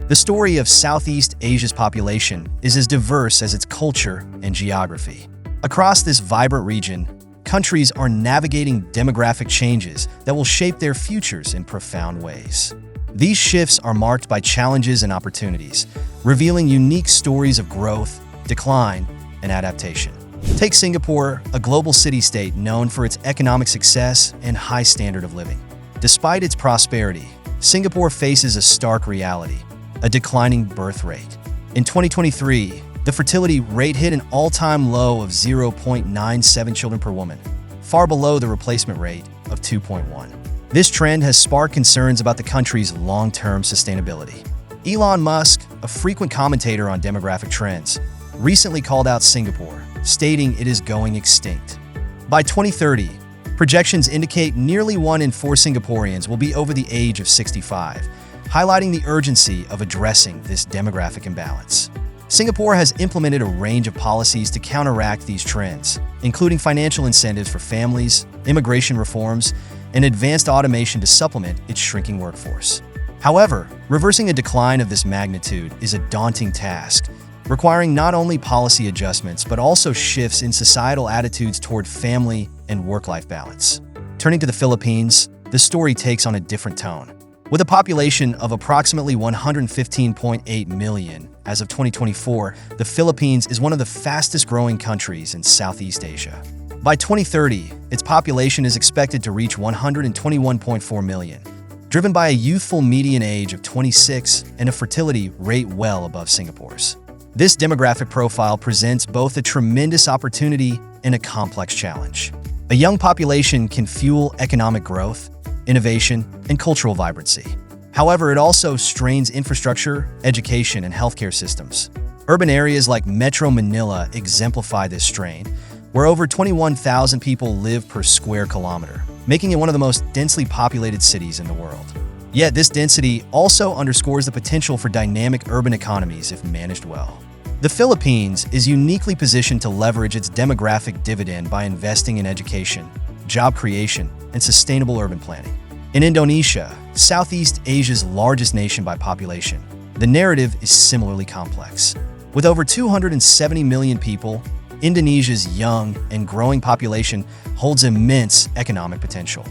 The story of Southeast Asia's population is as diverse as its culture and geography. Across this vibrant region, countries are navigating demographic changes that will shape their futures in profound ways. These shifts are marked by challenges and opportunities, revealing unique stories of growth, decline, and adaptation. Take Singapore, a global city-state known for its economic success and high standard of living. Despite its prosperity, Singapore faces a stark reality: a declining birth rate. In 2023, the fertility rate hit an all-time low of 0.97 children per woman, far below the replacement rate of 2.1. This trend has sparked concerns about the country's long-term sustainability. Elon Musk, a frequent commentator on demographic trends, recently called out Singapore, stating it is going extinct. By 2030, projections indicate nearly 1 in 4 Singaporeans will be over the age of 65, highlighting the urgency of addressing this demographic imbalance. Singapore has implemented a range of policies to counteract these trends, including financial incentives for families, immigration reforms, and advanced automation to supplement its shrinking workforce. However, reversing a decline of this magnitude is a daunting task, requiring not only policy adjustments but also shifts in societal attitudes toward family and work-life balance. Turning to the Philippines, the story takes on a different tone. With a population of approximately 115.8 million as of 2024, the Philippines is one of the fastest-growing countries in Southeast Asia. By 2030, its population is expected to reach 121.4 million, driven by a youthful median age of 26 and a fertility rate well above Singapore's. This demographic profile presents both a tremendous opportunity and a complex challenge. A young population can fuel economic growth, innovation, and cultural vibrancy. However, it also strains infrastructure, education, and healthcare systems. Urban areas like Metro Manila exemplify this strain, where over 21,000 people live per square kilometer, making it one of the most densely populated cities in the world. Yet this density also underscores the potential for dynamic urban economies if managed well. The Philippines is uniquely positioned to leverage its demographic dividend by investing in education, job creation, and sustainable urban planning. In Indonesia, Southeast Asia's largest nation by population, the narrative is similarly complex. With over 270 million people, Indonesia's young and growing population holds immense economic potential.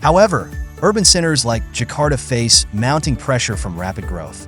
However, urban centers like Jakarta face mounting pressure from rapid growth,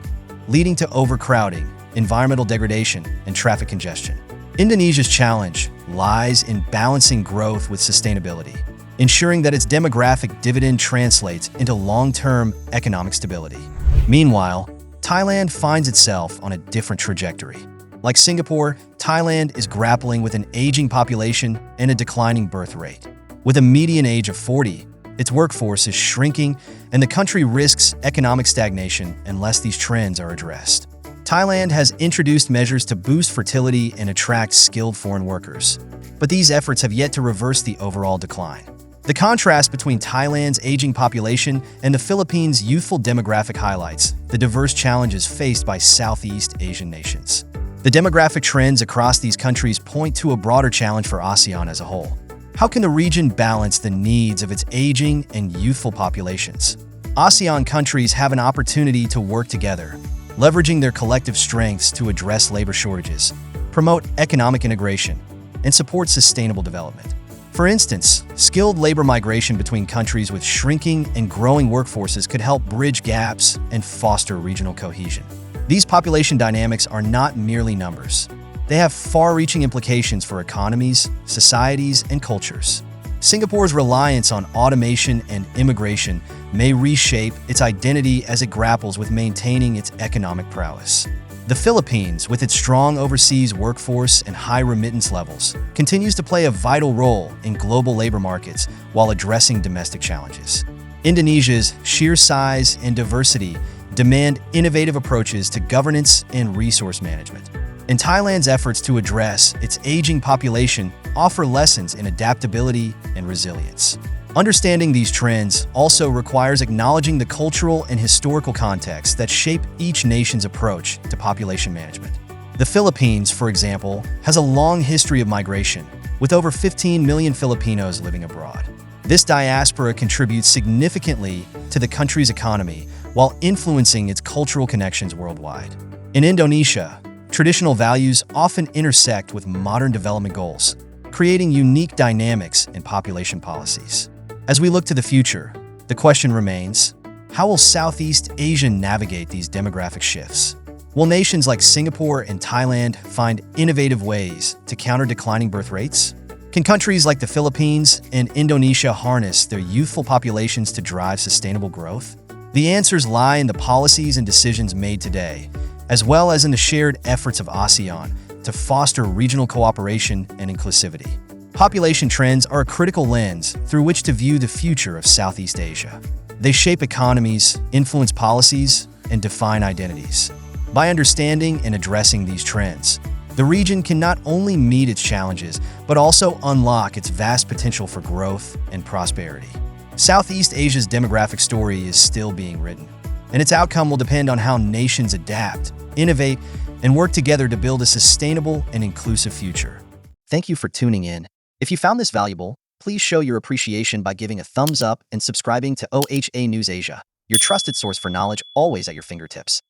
leading to overcrowding, environmental degradation, and traffic congestion. Indonesia's challenge lies in balancing growth with sustainability, ensuring that its demographic dividend translates into long-term economic stability. Meanwhile, Thailand finds itself on a different trajectory. Like Singapore, Thailand is grappling with an aging population and a declining birth rate. With a median age of 40, its workforce is shrinking, and the country risks economic stagnation unless these trends are addressed. Thailand has introduced measures to boost fertility and attract skilled foreign workers, but these efforts have yet to reverse the overall decline. The contrast between Thailand's aging population and the Philippines' youthful demographic highlights the diverse challenges faced by Southeast Asian nations. The demographic trends across these countries point to a broader challenge for ASEAN as a whole. How can the region balance the needs of its aging and youthful populations? ASEAN countries have an opportunity to work together, leveraging their collective strengths to address labor shortages, promote economic integration, and support sustainable development. For instance, skilled labor migration between countries with shrinking and growing workforces could help bridge gaps and foster regional cohesion. These population dynamics are not merely numbers. They have far-reaching implications for economies, societies, and cultures. Singapore's reliance on automation and immigration may reshape its identity as it grapples with maintaining its economic prowess. The Philippines, with its strong overseas workforce and high remittance levels, continues to play a vital role in global labor markets while addressing domestic challenges. Indonesia's sheer size and diversity demand innovative approaches to governance and resource management. And Thailand's efforts to address its aging population offer lessons in adaptability and resilience. Understanding these trends also requires acknowledging the cultural and historical contexts that shape each nation's approach to population management. The Philippines, for example, has a long history of migration, with over 15 million Filipinos living abroad. This diaspora contributes significantly to the country's economy while influencing its cultural connections worldwide. In Indonesia, traditional values often intersect with modern development goals, creating unique dynamics in population policies. As we look to the future, the question remains, how will Southeast Asia navigate these demographic shifts? Will nations like Singapore and Thailand find innovative ways to counter declining birth rates? Can countries like the Philippines and Indonesia harness their youthful populations to drive sustainable growth? The answers lie in the policies and decisions made today, as well as in the shared efforts of ASEAN to foster regional cooperation and inclusivity. Population trends are a critical lens through which to view the future of Southeast Asia. They shape economies, influence policies, and define identities. By understanding and addressing these trends, the region can not only meet its challenges, but also unlock its vast potential for growth and prosperity. Southeast Asia's demographic story is still being written, and its outcome will depend on how nations adapt, innovate, and work together to build a sustainable and inclusive future. Thank you for tuning in. If you found this valuable, please show your appreciation by giving a thumbs up and subscribing to OHA News Asia, your trusted source for knowledge always at your fingertips.